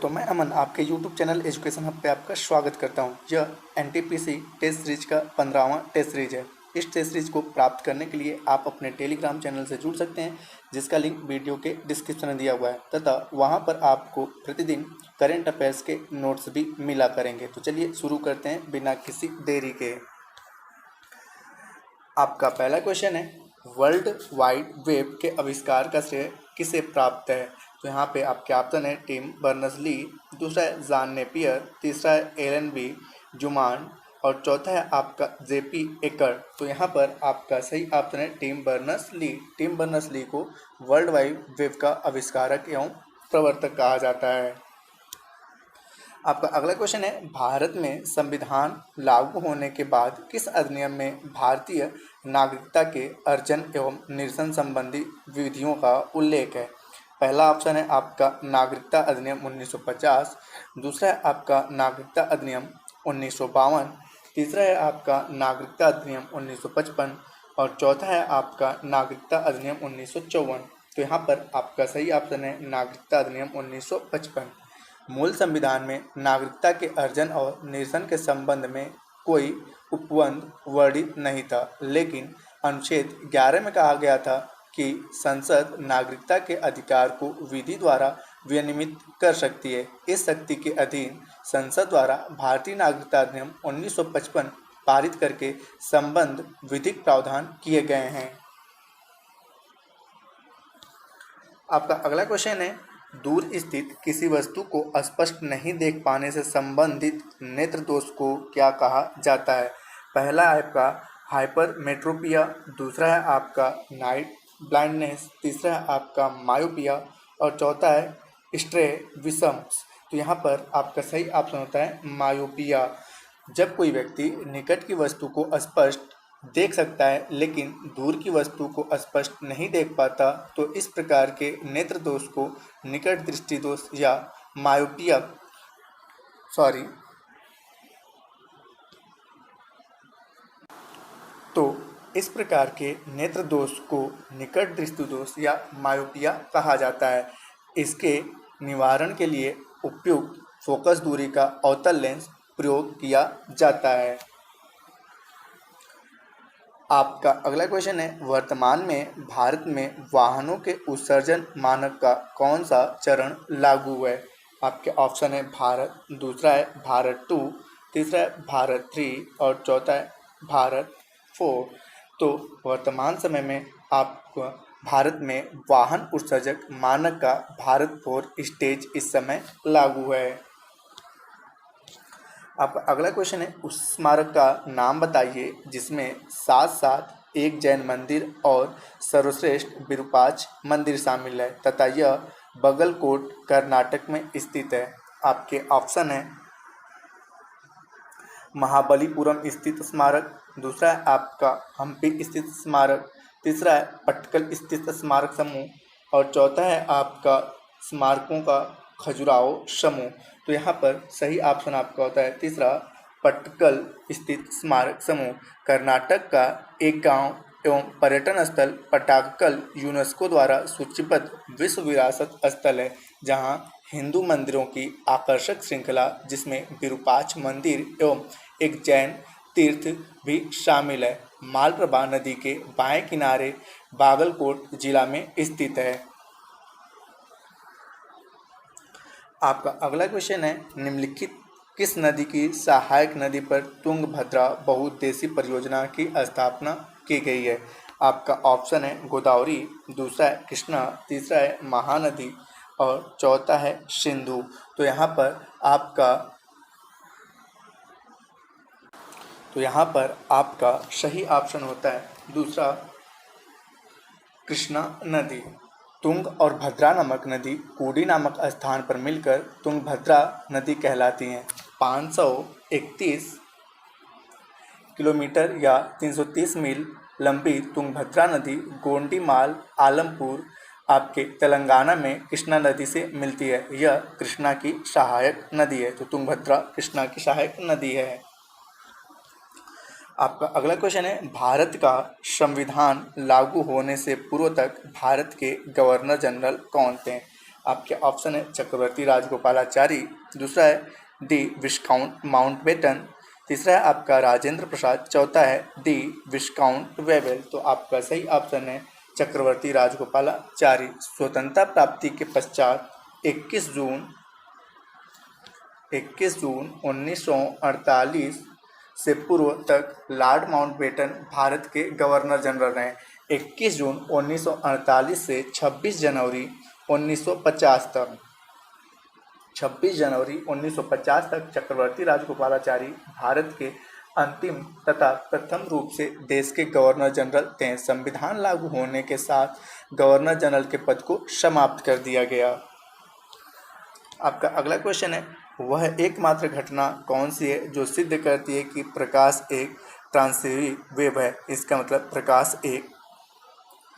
तो मैं अमन आपके YouTube चैनल एजुकेशन हब पे आपका स्वागत करता हूं। यह एनटीपीसी टेस्ट सीरीज का 15वां टेस्ट सीरीज है। इस टेस्ट सीरीज को प्राप्त करने के लिए आप अपने टेलीग्राम चैनल से जुड़ सकते हैं, जिसका लिंक वीडियो के डिस्क्रिप्शन में दिया हुआ है तथा वहां पर आपको प्रतिदिन करेंट अफेयर्स के नोट्स भी मिला करेंगे। तो चलिए शुरू करते हैं बिना किसी देरी के। आपका पहला क्वेश्चन है, वर्ल्ड वाइड वेब के आविष्कार का श्रेय किसे प्राप्त है? तो यहाँ पे आपके ऑप्शन है टिम बर्नर्स-ली, दूसरा है जॉन नेपियर, तीसरा है एलन बी जुमान और चौथा है आपका जेपी एकर। तो यहाँ पर आपका सही ऑप्शन है टिम बर्नर्स-ली। टिम बर्नर्स-ली को वर्ल्ड वाइड वेब का आविष्कारक एवं प्रवर्तक कहा जाता है। आपका अगला क्वेश्चन है, भारत में संविधान लागू होने के बाद किस अधिनियम में भारतीय नागरिकता के अर्जन एवं निरसन संबंधी विधियों का उल्लेख है? पहला ऑप्शन है आपका नागरिकता अधिनियम 1950, दूसरा है आपका नागरिकता अधिनियम 1952, तीसरा है आपका नागरिकता अधिनियम 1955 और चौथा है आपका नागरिकता अधिनियम 1954। तो यहाँ पर आपका सही ऑप्शन है नागरिकता अधिनियम 1955। मूल संविधान में नागरिकता के अर्जन और निरसन के संबंध में कोई उपबंध वर्णित नहीं था, लेकिन अनुच्छेद 11 में कहा गया था कि संसद नागरिकता के अधिकार को विधि द्वारा विनियमित कर सकती है। इस शक्ति के अधीन संसद द्वारा भारतीय नागरिकता अधिनियम 1955 पारित करके संबंध विधिक प्रावधान किए गए हैं। आपका अगला क्वेश्चन है, दूर स्थित किसी वस्तु को स्पष्ट नहीं देख पाने से संबंधित नेत्र दोष को क्या कहा जाता है? पहला है आपका हाइपरमेट्रोपिया, दूसरा है आपका नाइट ब्लाइंडनेस, तीसरा है आपका मायोपिया और चौथा है स्ट्रैबिस्मस। तो यहाँ पर आपका सही ऑप्शन होता है मायोपिया। जब कोई व्यक्ति निकट की वस्तु को स्पष्ट देख सकता है लेकिन दूर की वस्तु को स्पष्ट नहीं देख पाता, तो इस प्रकार के नेत्र दोष को निकट दृष्टि दोष या मायोपिया इस प्रकार के नेत्र दोष को निकट दृष्टि दोष या मायोपिया कहा जाता है। इसके निवारण के लिए उपयुक्त फोकस दूरी का अवतल लेंस प्रयोग किया जाता है। आपका अगला क्वेश्चन है, वर्तमान में भारत में वाहनों के उत्सर्जन मानक का कौन सा चरण लागू है? आपके ऑप्शन है भारत, दूसरा है भारत 2, तीसरा है भारत 3 और चौथा है भारत 4। तो वर्तमान समय में आपको भारत में वाहन उत्सर्जक मानक का भारत 4 स्टेज इस समय लागू है। आपका अगला क्वेश्चन है, उस स्मारक का नाम बताइए जिसमें साथ साथ एक जैन मंदिर और सर्वश्रेष्ठ विरूपाक्ष मंदिर शामिल है तथा यह बगलकोट कर्नाटक में स्थित है। आपके ऑप्शन है महाबलीपुरम स्थित स्मारक, दूसरा है आपका हम्पी स्थित स्मारक, तीसरा है पटकल स्थित स्मारक समूह और चौथा है आपका स्मारकों का खजुराहो समूह। तो यहाँ पर सही ऑप्शन आपका होता है तीसरा, पटकल स्थित स्मारक समूह। कर्नाटक का एक गांव एवं पर्यटन स्थल पटाक्कल यूनेस्को द्वारा सूचीबद्ध विश्व विरासत स्थल है, जहां हिंदू मंदिरों की आकर्षक श्रृंखला जिसमें विरूपाक्ष मंदिर एवं एक जैन तीर्थ भी शामिल है, मालप्रभा नदी के बाएं किनारे बागलकोट जिला में स्थित है। आपका अगला क्वेश्चन है, निम्नलिखित किस नदी की सहायक नदी पर तुंगभद्रा बहुउद्देशीय परियोजना की स्थापना की गई है? आपका ऑप्शन है गोदावरी, दूसरा है कृष्णा, तीसरा है महानदी और चौथा है सिंधु। तो यहाँ पर आपका सही ऑप्शन होता है दूसरा, कृष्णा नदी। तुंग और भद्रा नामक नदी कूडी नामक स्थान पर मिलकर तुंगभद्रा नदी कहलाती हैं। 531 किलोमीटर या 330 मील लंबी तुंगभद्रा नदी गोंडीमाल आलमपुर आपके तेलंगाना में कृष्णा नदी से मिलती है। यह कृष्णा की सहायक नदी है। तो तुंगभद्रा कृष्णा की सहायक नदी है। आपका अगला क्वेश्चन है, भारत का संविधान लागू होने से पूर्व तक भारत के गवर्नर जनरल कौन थे? आपके ऑप्शन है चक्रवर्ती राजगोपालाचारी, दूसरा है डी विस्काउंट माउंटबेटन, तीसरा है आपका राजेंद्र प्रसाद, चौथा है डी विस्काउंट वेवेल। तो आपका सही ऑप्शन है चक्रवर्ती राजगोपालाचारी। स्वतंत्रता प्राप्ति के पश्चात 21 जून 1948 से पूर्व तक लॉर्ड माउंटबेटन भारत के गवर्नर जनरल रहे। 21 जून 1948 से 26 जनवरी 1950 तक 26 जनवरी 1950 तक चक्रवर्ती राजगोपालाचारी भारत के अंतिम तथा प्रथम रूप से देश के गवर्नर जनरल थे। संविधान लागू होने के साथ गवर्नर जनरल के पद को समाप्त कर दिया गया। आपका अगला क्वेश्चन है, वह एकमात्र घटना कौन सी है जो सिद्ध करती है कि प्रकाश एक ट्रांसिटिव वेव है। इसका मतलब प्रकाश एक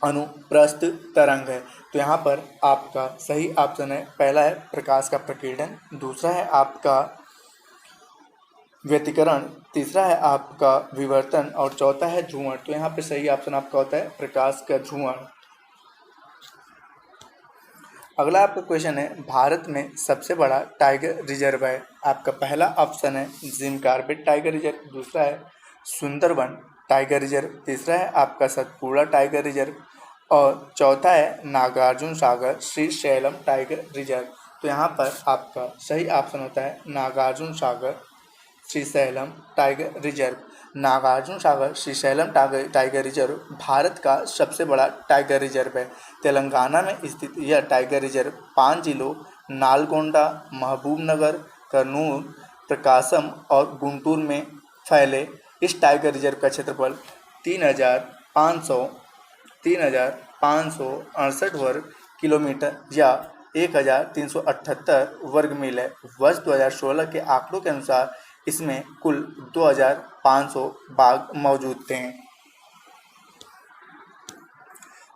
अनुप्रस्थ तरंग है। तो यहाँ पर आपका सही ऑप्शन है, पहला है प्रकाश का प्रकीर्णन, दूसरा है आपका व्यतिकरण, तीसरा है आपका विवर्तन और चौथा है ध्रुवण। तो यहाँ पे सही ऑप्शन आपका होता है प्रकाश का ध्रुवण। अगला आपका क्वेश्चन है, भारत में सबसे बड़ा टाइगर रिजर्व है। आपका पहला ऑप्शन है जिम कॉर्बेट टाइगर रिजर्व, दूसरा है सुंदरवन टाइगर रिजर्व, तीसरा है आपका सतपुड़ा टाइगर रिजर्व और चौथा है नागार्जुन सागर श्रीशैलम टाइगर रिजर्व। तो यहाँ पर आपका सही ऑप्शन होता है Nagarjuna Sagar Srisailam tiger reserve. Nagarjuna Sagar Srisailam tiger reserve Bharat का सबसे बड़ा टाइगर रिजर्व है। तेलंगाना में स्थित यह टाइगर रिजर्व 5 जिलों नालगोंडा, महबूबनगर, कर्नूल, प्रकाशम और गुंटूर में फैले। इस टाइगर रिजर्व का क्षेत्रफल 3,568 वर्ग किलोमीटर या 1,378 वर्ग मील है। वर्ष 2016 के आंकड़ों के अनुसार इसमें कुल 2,500 बाघ मौजूद थे।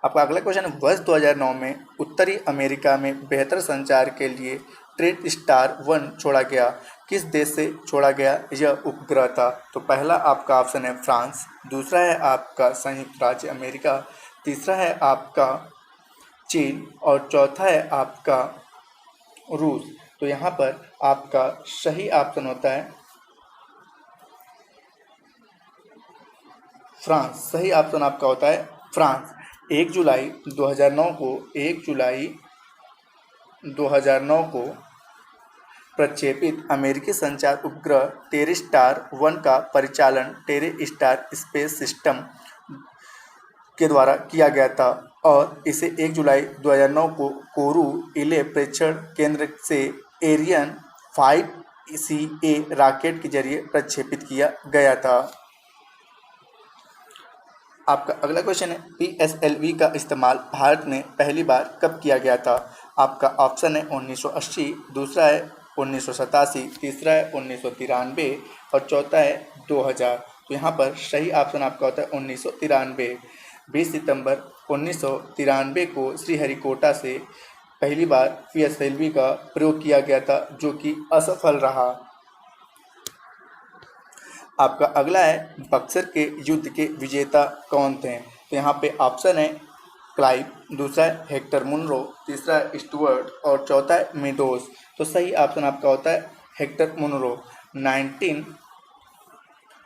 आपका अगला क्वेश्चन है, वर्ष 2009 में उत्तरी अमेरिका में बेहतर संचार के लिए ट्रेड स्टार 1 छोड़ा गया। किस देश से छोड़ा गया यह उपग्रह था। तो पहला आपका ऑप्शन है फ्रांस, दूसरा है आपका संयुक्त राज्य अमेरिका, तीसरा है आपका चीन और चौथा है आपका रूस। तो यहाँ पर आपका सही ऑप्शन होता है फ्रांस। सही ऑप्शन आपका होता है फ्रांस। 1 जुलाई 2009 को प्रक्षेपित अमेरिकी संचार उपग्रह टेरी स्टार 1 का परिचालन टेरी स्टार स्पेस सिस्टम के द्वारा किया गया था और इसे 1 जुलाई 2009 को कोरू इले प्रेक्षण केंद्र से एरियन 5CA रॉकेट के जरिए प्रक्षेपित किया गया था। आपका अगला क्वेश्चन है, PSLV का इस्तेमाल भारत में पहली बार कब किया गया था। आपका ऑप्शन है 1980, दूसरा है 1987, तीसरा है 1993 और चौथा है 2000। तो यहाँ पर सही ऑप्शन आपका होता है 1993। 20 सितंबर 1993 को श्रीहरिकोटा से पहली बार PSLV का प्रयोग किया गया था जो कि असफल रहा। आपका अगला है, बक्सर के युद्ध के विजेता कौन थे। तो यहाँ पे ऑप्शन है क्लाइव, दूसरा है हेक्टर मुनरो, तीसरा है स्टुअर्ट और चौथा है मेडोज। तो सही ऑप्शन आपका होता है हेक्टर मुनरो।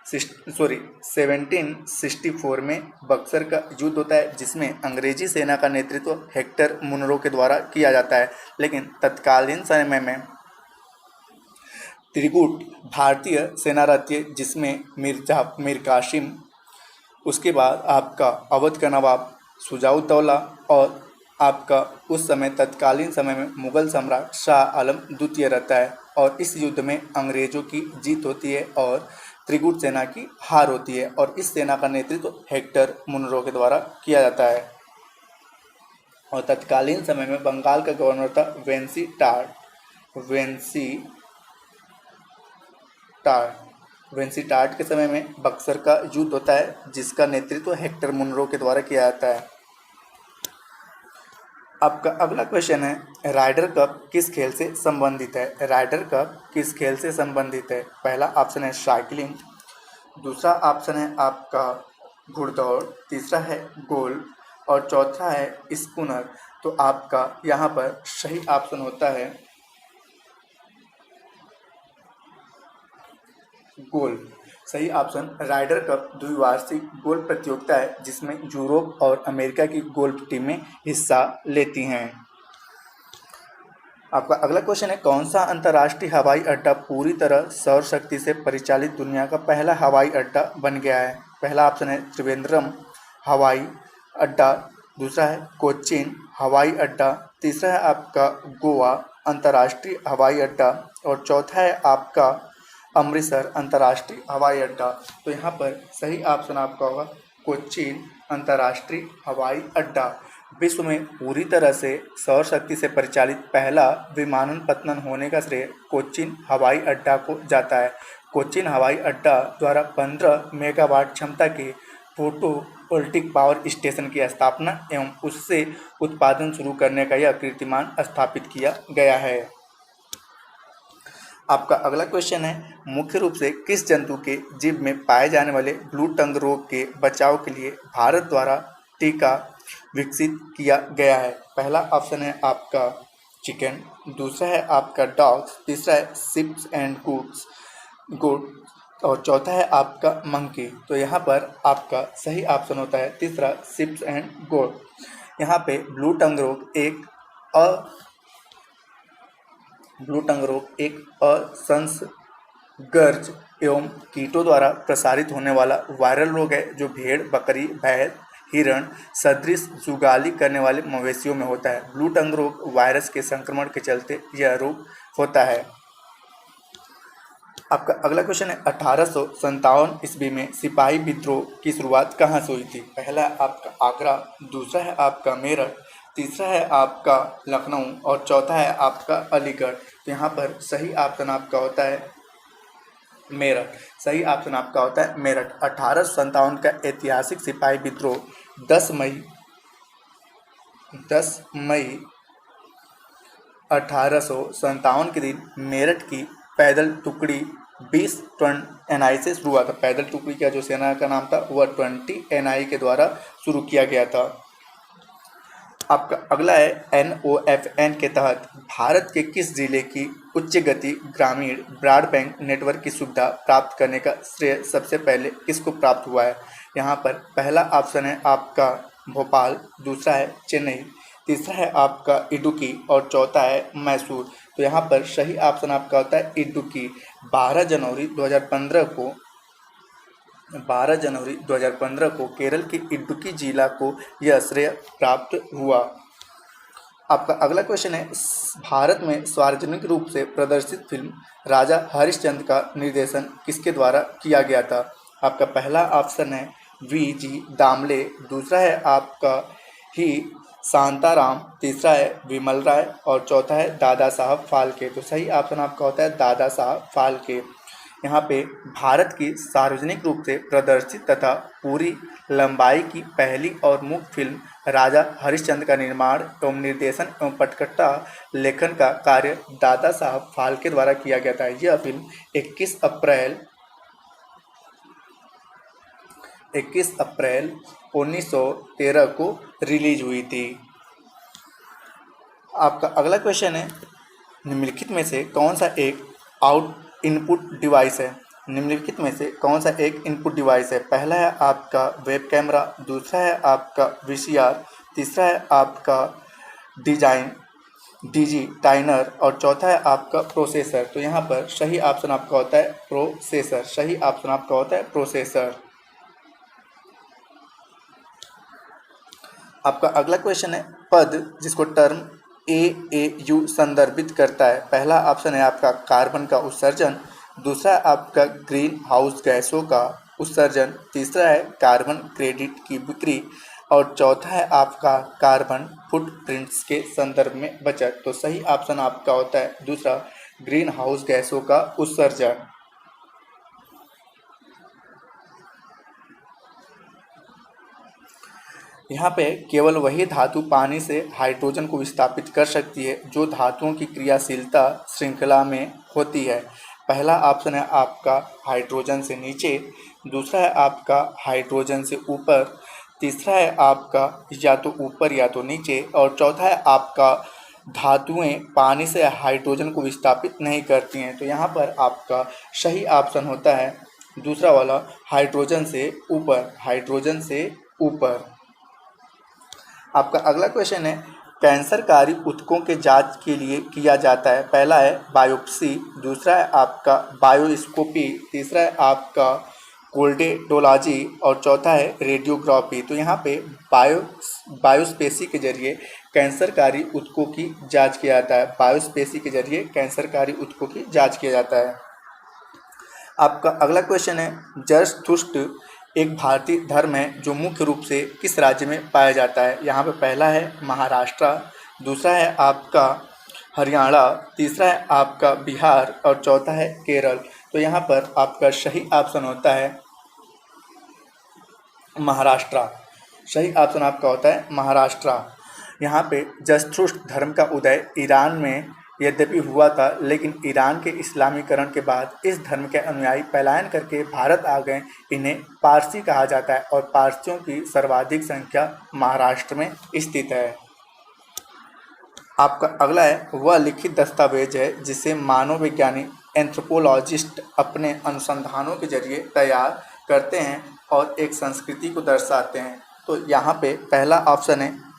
1764 में बक्सर का युद्ध होता है जिसमें अंग्रेजी सेना का नेतृत्व हेक्टर मुनरो के द्वारा किया जाता है, लेकिन तत्कालीन समय में त्रिगुट भारतीय सेना रहती है जिसमें मीर कासिम, उसके बाद आपका अवध का नवाब शुजाउद्दौला और आपका उस समय तत्कालीन समय में मुगल सम्राट शाह आलम द्वितीय रहता है और इस युद्ध में अंग्रेजों की जीत होती है और त्रिगुट सेना की हार होती है और इस सेना का नेतृत्व हेक्टर मुनरो के द्वारा किया जाता है। और तत्कालीन समय में बंगाल का गवर्नर था वेंसी टार्ट के समय में बक्सर का युद्ध होता है जिसका नेतृत्व हेक्टर मुनरो के द्वारा किया जाता है। आपका अगला क्वेश्चन है, राइडर कप किस खेल से संबंधित है। राइडर कप किस खेल से संबंधित है। पहला ऑप्शन है साइकिलिंग, दूसरा ऑप्शन है आपका घुड़दौड़, तीसरा है गोल्फ और चौथा है स्कूनर। तो आपका यहाँ पर सही ऑप्शन होता है गोल्फ। सही ऑप्शन। राइडर कप द्विवार्षिक गोल्फ प्रतियोगिता है जिसमें यूरोप और अमेरिका की गोल्फ टीमें हिस्सा लेती हैं। आपका अगला क्वेश्चन है, कौन सा अंतर्राष्ट्रीय हवाई अड्डा पूरी तरह सौर शक्ति से परिचालित दुनिया का पहला हवाई अड्डा बन गया है? पहला ऑप्शन है त्रिवेंद्रम हवाई अड्डा, दूसरा है कोचीन हवाई अड्डा, तीसरा है आपका गोवा अंतर्राष्ट्रीय हवाई अड्डा और चौथा है आपका अमृतसर अंतर्राष्ट्रीय हवाई अड्डा। तो यहाँ पर सही ऑप्शन आपका होगा कोचीन अंतर्राष्ट्रीय हवाई अड्डा। विश्व में पूरी तरह से सौर शक्ति से परिचालित पहला विमानन होने का श्रेय कोचीन हवाई अड्डा को जाता है। कोचीन हवाई अड्डा द्वारा 15 मेगावाट क्षमता के फोटोवोल्टिक पावर स्टेशन की स्थापना एवं उससे उत्पादन शुरू करने का यह कीर्तिमान स्थापित किया गया है। आपका अगला क्वेश्चन है, मुख्य रूप से किस जंतु के जीभ में पाए जाने वाले ब्लू टंग रोग के बचाव के लिए भारत द्वारा टीका विकसित किया गया है? पहला ऑप्शन है आपका चिकन, दूसरा है आपका डॉग्स, तीसरा है शिप्स एंड गोट और चौथा है आपका मंकी। तो यहाँ पर आपका सही ऑप्शन होता है तीसरा शिप्स एंड गोट। यहाँ पे ब्लू टंग रोग एक असंसर्गज एवं कीटों द्वारा प्रसारित होने वाला वायरल रोग है जो भेड़, बकरी, भैंस, हिरण सदृश जुगाली करने वाले मवेशियों में होता है। ब्लू टंग रोग वायरस के संक्रमण के चलते यह रोग होता है। आपका अगला क्वेश्चन है, 1857 ईस्वी में सिपाही विद्रोह की शुरुआत कहाँ से हुई थी? पहला है आपका आगरा, दूसरा है आपका मेरठ, तीसरा है आपका लखनऊ और चौथा है आपका अलीगढ़। तो यहाँ पर सही ऑप्शन आपका होता है मेरठ। सही ऑप्शन आपका होता है मेरठ। 1857 का ऐतिहासिक सिपाही विद्रोह 10 मई 1857 के दिन मेरठ की पैदल टुकड़ी 20 टन एनआई से शुरू हुआ था। पैदल टुकड़ी का जो सेना का नाम था वह 20 एनआई के द्वारा शुरू किया गया था। आपका अगला है, NOFN के तहत भारत के किस जिले की उच्च गति ग्रामीण ब्रॉडबैंड नेटवर्क की सुविधा प्राप्त करने का श्रेय सबसे पहले किसको प्राप्त हुआ है? यहाँ पर पहला ऑप्शन है आपका भोपाल, दूसरा है चेन्नई, तीसरा है आपका इडुक्की और चौथा है मैसूर। तो यहाँ पर सही ऑप्शन आपका होता है इडुक्की। 12 जनवरी 2015 को केरल के इडुक्की जिला को यह श्रेय प्राप्त हुआ। आपका अगला क्वेश्चन है, भारत में सार्वजनिक रूप से प्रदर्शित फिल्म राजा हरिश्चंद्र का निर्देशन किसके द्वारा किया गया था? आपका पहला ऑप्शन है VG दामले, दूसरा है आपका ही शांताराम, तीसरा है विमल राय और चौथा है दादा साहब फाल्के। तो सही ऑप्शन आपका होता है दादा साहब फाल्के। यहाँ पे भारत की सार्वजनिक रूप से प्रदर्शित तथा पूरी लंबाई की पहली और मुख्य फिल्म राजा हरिश्चंद्र का निर्माण एवं निर्देशन एवं पटकथा लेखन का कार्य दादा साहब फाल्के द्वारा किया गया था। यह फिल्म 21 अप्रैल 1913 को रिलीज हुई थी। आपका अगला क्वेश्चन है, निम्नलिखित में से कौन सा एक इनपुट डिवाइस है? निम्नलिखित में से कौन सा एक इनपुट डिवाइस है? पहला है आपका वेब कैमरा, दूसरा है आपका VCR, तीसरा है आपका DG टाइनर और चौथा है आपका प्रोसेसर। तो यहाँ पर सही ऑप्शन आपका होता है प्रोसेसर। सही ऑप्शन आपका होता है प्रोसेसर। आपका अगला क्वेश्चन है, पद जिसको टर्म AAU संदर्भित करता है। पहला ऑप्शन है आपका कार्बन का उत्सर्जन, दूसरा है आपका ग्रीन हाउस गैसों का उत्सर्जन, तीसरा है कार्बन क्रेडिट की बिक्री और चौथा है आपका कार्बन फुटप्रिंट्स के संदर्भ में बचत। तो सही ऑप्शन आपका होता है दूसरा, ग्रीन हाउस गैसों का उत्सर्जन। यहाँ पे केवल वही धातु पानी से हाइड्रोजन को विस्थापित कर सकती है जो धातुओं की क्रियाशीलता श्रृंखला में होती है। पहला ऑप्शन है आपका हाइड्रोजन से नीचे, दूसरा है आपका हाइड्रोजन से ऊपर, तीसरा है आपका या तो ऊपर या तो नीचे, और चौथा है आपका धातुएं पानी से हाइड्रोजन को विस्थापित नहीं करती हैं। तो यहाँ पर आपका सही ऑप्शन होता है दूसरा वाला, हाइड्रोजन से ऊपर, हाइड्रोजन से ऊपर। आपका अगला क्वेश्चन है, कैंसरकारी ऊतकों के जांच के लिए किया जाता है। पहला है बायोप्सी, दूसरा है आपका बायोस्कोपी, तीसरा है आपका कोल्डेडोलॉजी, और चौथा है रेडियोग्राफी। तो यहाँ पे बायोस्पेसी के जरिए कैंसरकारी ऊतकों की जांच किया जाता है। बायोस्पेसी के जरिए कैंसरकारी ऊतकों की जांच किया जाता है। आपका अगला क्वेश्चन है, जरथुस्त्र एक भारतीय धर्म है जो मुख्य रूप से किस राज्य में पाया जाता है। यहाँ पे पहला है महाराष्ट्र, दूसरा है आपका हरियाणा, तीसरा है आपका बिहार, और चौथा है केरल। तो यहाँ पर आपका सही ऑप्शन होता है महाराष्ट्र। सही ऑप्शन आपका होता है महाराष्ट्र। यहाँ पे जरथुस्त्र धर्म का उदय ईरान में यद्यपि हुआ था, लेकिन ईरान के इस्लामीकरण के बाद इस धर्म के अनुयायी पलायन करके भारत आ गए। इन्हें पारसी कहा जाता है, और पारसियों की सर्वाधिक संख्या महाराष्ट्र में स्थित है। आपका अगला है, वह लिखित दस्तावेज है जिसे मानव विज्ञानी एंथ्रोपोलॉजिस्ट अपने अनुसंधानों के जरिए तैयार करते हैं और एक संस्कृति को दर्शाते हैं। तो यहाँ पे पहला ऑप्शन है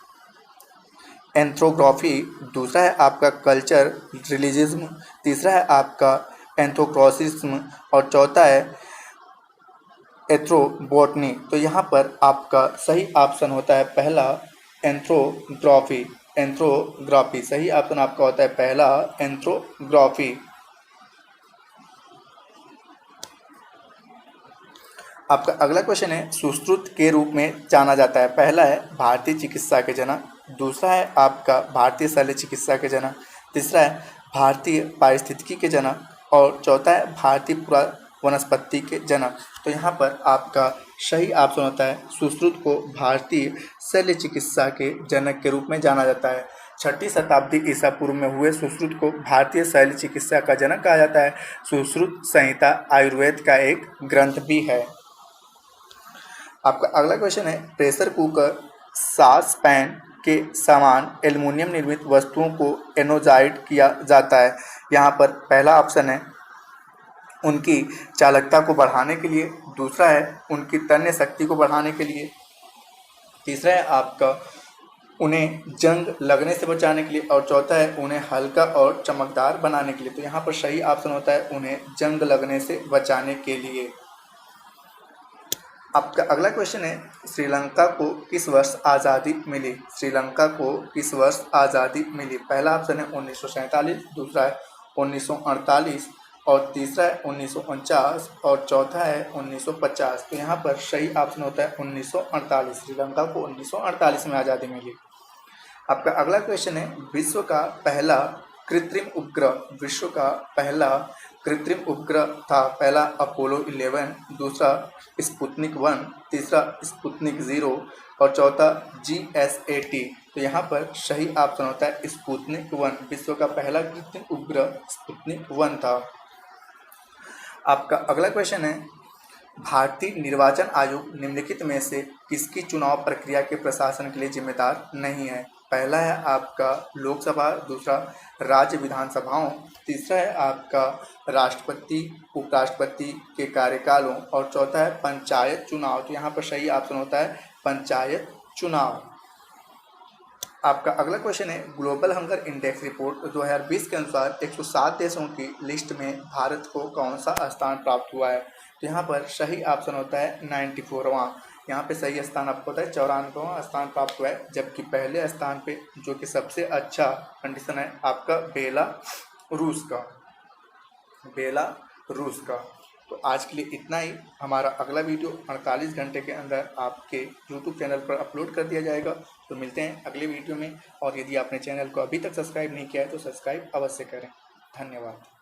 एंथ्रोग्राफी, दूसरा है आपका कल्चर रिलीजिज्म, तीसरा है आपका एंथ्रोपोसिज्म, और चौथा है एथ्रोबोटनी। तो यहाँ पर आपका सही ऑप्शन होता है पहला एंथ्रोग्राफी। एंथ्रोग्राफी सही ऑप्शन आपका होता है पहला एंथ्रोग्राफी। आपका अगला क्वेश्चन है, सुश्रुत के रूप में जाना जाता है। पहला है भारतीय चिकित्सा के जनक, दूसरा है आपका भारतीय शल्य चिकित्सा के जनक, तीसरा है भारतीय पारिस्थितिकी के जनक, और चौथा है भारतीय पुरा वनस्पति के जनक। तो यहाँ पर आपका सही ऑप्शन होता है सुश्रुत को भारतीय शल्य चिकित्सा के जनक के रूप में जाना जाता है। 6वीं शताब्दी ईसा पूर्व में हुए सुश्रुत को भारतीय शल्य चिकित्सा का जनक कहा जाता है। सुश्रुत संहिता आयुर्वेद का एक ग्रंथ भी है। आपका अगला क्वेश्चन है, प्रेशर कुकर, सास पैन के समान एल्युमिनियम निर्मित वस्तुओं को एनोजाइड किया जाता है। यहाँ पर पहला ऑप्शन है उनकी चालकता को बढ़ाने के लिए, दूसरा है उनकी तन्य शक्ति को बढ़ाने के लिए, तीसरा है आपका उन्हें जंग लगने से बचाने के लिए, और चौथा है उन्हें हल्का और चमकदार बनाने के लिए। तो यहाँ पर सही ऑप्शन होता है उन्हें जंग लगने से बचाने के लिए। आपका अगला क्वेश्चन है, श्रीलंका को किस वर्ष आज़ादी मिली। श्रीलंका को किस वर्ष आज़ादी मिली। पहला ऑप्शन है 1947, दूसरा है 1948, और तीसरा है 1949, और चौथा है 1950। तो यहाँ पर सही ऑप्शन होता है 1948। श्रीलंका को 1948 में आज़ादी मिली। आपका अगला क्वेश्चन है, विश्व का पहला कृत्रिम उपग्रह, विश्व का पहला कृत्रिम उपग्रह था। पहला अपोलो 11, दूसरा स्पुतनिक 1, तीसरा स्पुतनिक 0, और चौथा GSAT। तो यहाँ पर सही ऑप्शन होता है स्पुतनिक 1। विश्व का पहला कृत्रिम उपग्रह स्पुतनिक 1 था। आपका अगला क्वेश्चन है, भारतीय निर्वाचन आयोग निम्नलिखित में से किसकी चुनाव प्रक्रिया के प्रशासन के लिए जिम्मेदार नहीं है। पहला है आपका लोकसभा, दूसरा राज्य विधानसभाओं, तीसरा है आपका राष्ट्रपति उपराष्ट्रपति के कार्यकालों, और चौथा है पंचायत चुनाव। तो यहाँ पर सही ऑप्शन होता है पंचायत चुनाव। आपका अगला क्वेश्चन है, ग्लोबल हंगर इंडेक्स रिपोर्ट 2020 के अनुसार 107 देशों की लिस्ट में भारत को कौन सा स्थान प्राप्त हुआ है। तो यहाँ पर सही ऑप्शन होता है 94वां। यहाँ पे सही स्थान आपको होता है 94वां स्थान प्राप्त हुआ है, जबकि पहले स्थान पे जो कि सबसे अच्छा कंडीशन है आपका बेलारूस का। तो आज के लिए इतना ही। हमारा अगला वीडियो 48 घंटे के अंदर आपके YouTube चैनल पर अपलोड कर दिया जाएगा। तो मिलते हैं अगले वीडियो में, और यदि आपने चैनल को अभी तक सब्सक्राइब नहीं किया है तो सब्सक्राइब अवश्य करें। धन्यवाद।